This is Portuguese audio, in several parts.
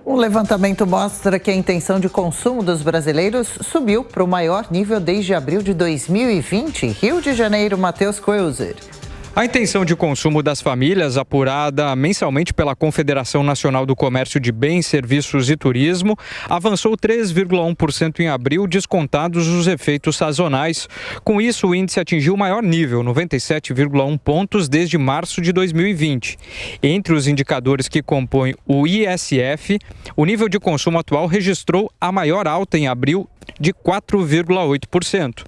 Um levantamento mostra que a intenção de consumo dos brasileiros subiu para o maior nível desde abril de 2020. Rio de Janeiro, Matheus Kreuser. A intenção de consumo das famílias, apurada mensalmente pela Confederação Nacional do Comércio de Bens, Serviços e Turismo, avançou 3,1% em abril, descontados os efeitos sazonais. Com isso, o índice atingiu o maior nível, 97,1 pontos, desde março de 2020. Entre os indicadores que compõem o ISF, o nível de consumo atual registrou a maior alta em abril, de 4,8%.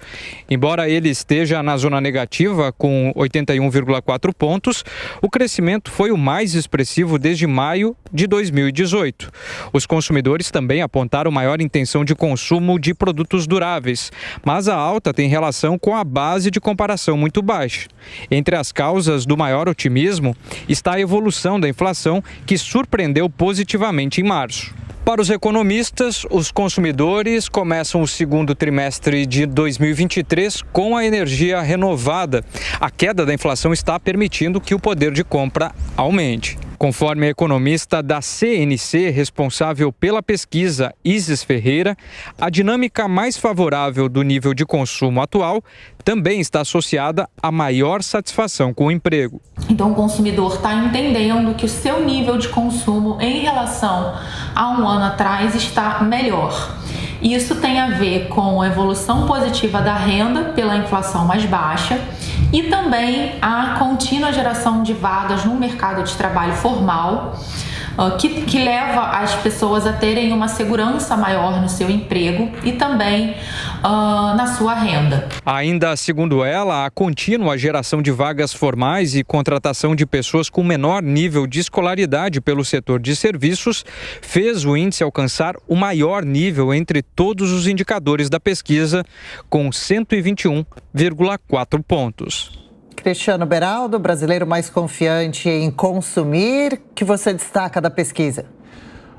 Embora ele esteja na zona negativa, com 81,4 pontos, o crescimento foi o mais expressivo desde maio de 2018. Os consumidores também apontaram maior intenção de consumo de produtos duráveis, mas a alta tem relação com a base de comparação muito baixa. Entre as causas do maior otimismo está a evolução da inflação, que surpreendeu positivamente em março. Para os economistas, os consumidores começam o segundo trimestre de 2023 com a energia renovada. A queda da inflação está permitindo que o poder de compra aumente. Conforme a economista da CNC, responsável pela pesquisa, Isis Ferreira, a dinâmica mais favorável do nível de consumo atual também está associada à maior satisfação com o emprego. Então, o consumidor está entendendo que o seu nível de consumo em relação a um ano atrás está melhor. Isso tem a ver com a evolução positiva da renda pela inflação mais baixa e também a contínua geração de vagas no mercado de trabalho formal, que leva as pessoas a terem uma segurança maior no seu emprego e também na sua renda. Ainda segundo ela, a contínua geração de vagas formais e contratação de pessoas com menor nível de escolaridade pelo setor de serviços fez o índice alcançar o maior nível entre todos os indicadores da pesquisa, com 121,4 pontos. Cristiano Beraldo, brasileiro mais confiante em consumir, que você destaca da pesquisa?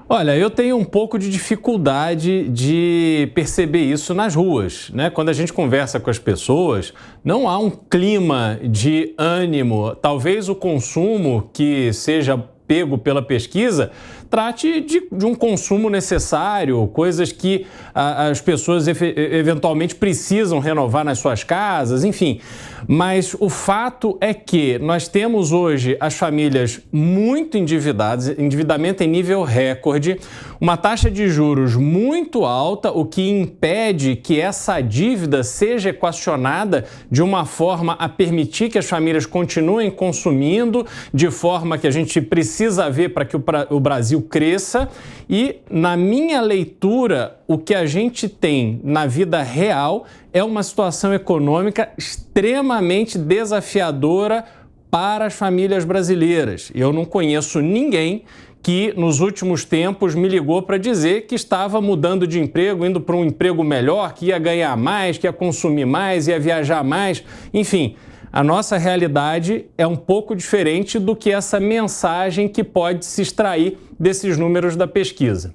Olha, eu tenho um pouco de dificuldade de perceber isso nas ruas, né? Quando a gente conversa com as pessoas, não há um clima de ânimo. Talvez o consumo que seja pego pela pesquisa trate de um consumo necessário, coisas que as pessoas eventualmente precisam renovar nas suas casas, enfim. Mas o fato é que nós temos hoje as famílias muito endividadas, endividamento em nível recorde, uma taxa de juros muito alta, o que impede que essa dívida seja equacionada de uma forma a permitir que as famílias continuem consumindo, de forma que a gente precisa ver para que o Brasil cresça. E, na minha leitura, o que a gente tem na vida real é uma situação econômica extremamente desafiadora para as famílias brasileiras. Eu não conheço ninguém que nos últimos tempos me ligou para dizer que estava mudando de emprego, indo para um emprego melhor, que ia ganhar mais, que ia consumir mais, ia viajar mais, enfim. A nossa realidade é um pouco diferente do que essa mensagem que pode se extrair desses números da pesquisa.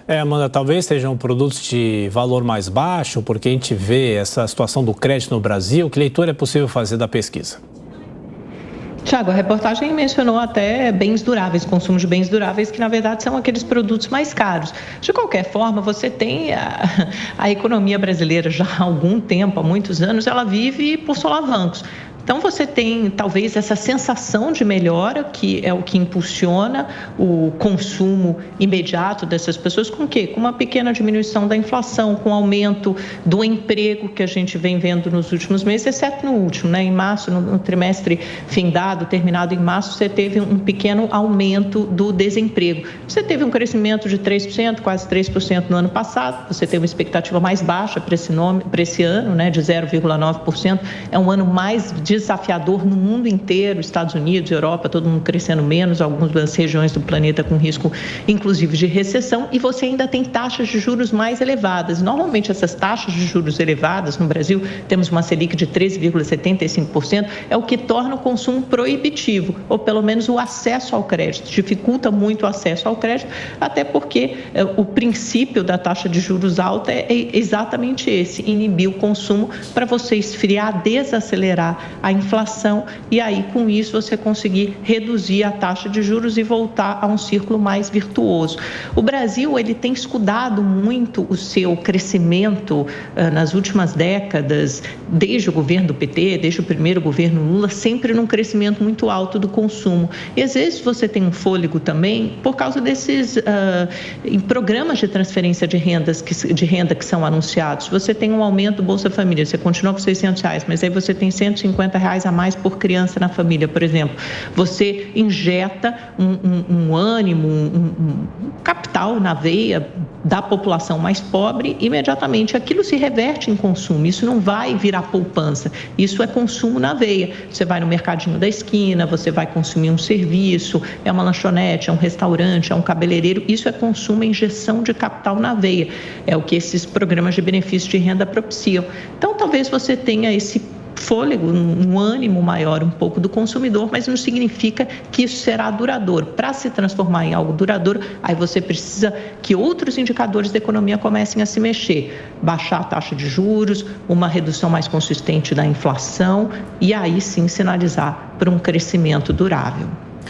Amanda, talvez sejam produtos de valor mais baixo, porque a gente vê essa situação do crédito no Brasil. Que leitura é possível fazer da pesquisa? Tiago, a reportagem mencionou até bens duráveis, consumo de bens duráveis, que na verdade são aqueles produtos mais caros. De qualquer forma, você tem a economia brasileira já há algum tempo, há muitos anos, ela vive por solavancos. Então, você tem, talvez, essa sensação de melhora, que é o que impulsiona o consumo imediato dessas pessoas, com o quê? Com uma pequena diminuição da inflação, com o aumento do emprego que a gente vem vendo nos últimos meses, exceto no último, né? Em março, no trimestre findado, terminado em março, você teve um pequeno aumento do desemprego. Você teve um crescimento de 3%, quase 3% no ano passado, você teve uma expectativa mais baixa para esse ano, né? De 0,9%. É um ano mais desafiador no mundo inteiro, Estados Unidos, Europa, todo mundo crescendo menos, algumas regiões do planeta com risco, inclusive, de recessão, e você ainda tem taxas de juros mais elevadas. Normalmente, essas taxas de juros elevadas no Brasil, temos uma Selic de 13,75%, é o que torna o consumo proibitivo, ou pelo menos o acesso ao crédito, dificulta muito o acesso ao crédito, até porque o princípio da taxa de juros alta é exatamente esse, inibir o consumo para você esfriar, desacelerar a inflação e aí com isso você conseguir reduzir a taxa de juros e voltar a um círculo mais virtuoso. O Brasil, ele tem escudado muito o seu crescimento nas últimas décadas, desde o governo do PT, desde o primeiro governo Lula, sempre num crescimento muito alto do consumo. E às vezes você tem um fôlego também por causa desses programas de transferência de renda que são anunciados. Você tem um aumento do Bolsa Família, você continua com R$600, mas aí você tem R$150 a mais por criança na família, por exemplo. Você injeta um ânimo, um capital na veia da população mais pobre, imediatamente aquilo se reverte em consumo. Isso não vai virar poupança, isso é consumo na veia. Você vai no mercadinho da esquina, você vai consumir um serviço, é uma lanchonete, é um restaurante, é um cabeleireiro, isso é consumo, é injeção de capital na veia. É o que esses programas de benefício de renda propiciam. Então, talvez você tenha esse fôlego, um ânimo maior um pouco do consumidor, mas não significa que isso será duradouro. Para se transformar em algo duradouro, aí você precisa que outros indicadores da economia comecem a se mexer. Baixar a taxa de juros, uma redução mais consistente da inflação e aí sim sinalizar para um crescimento durável.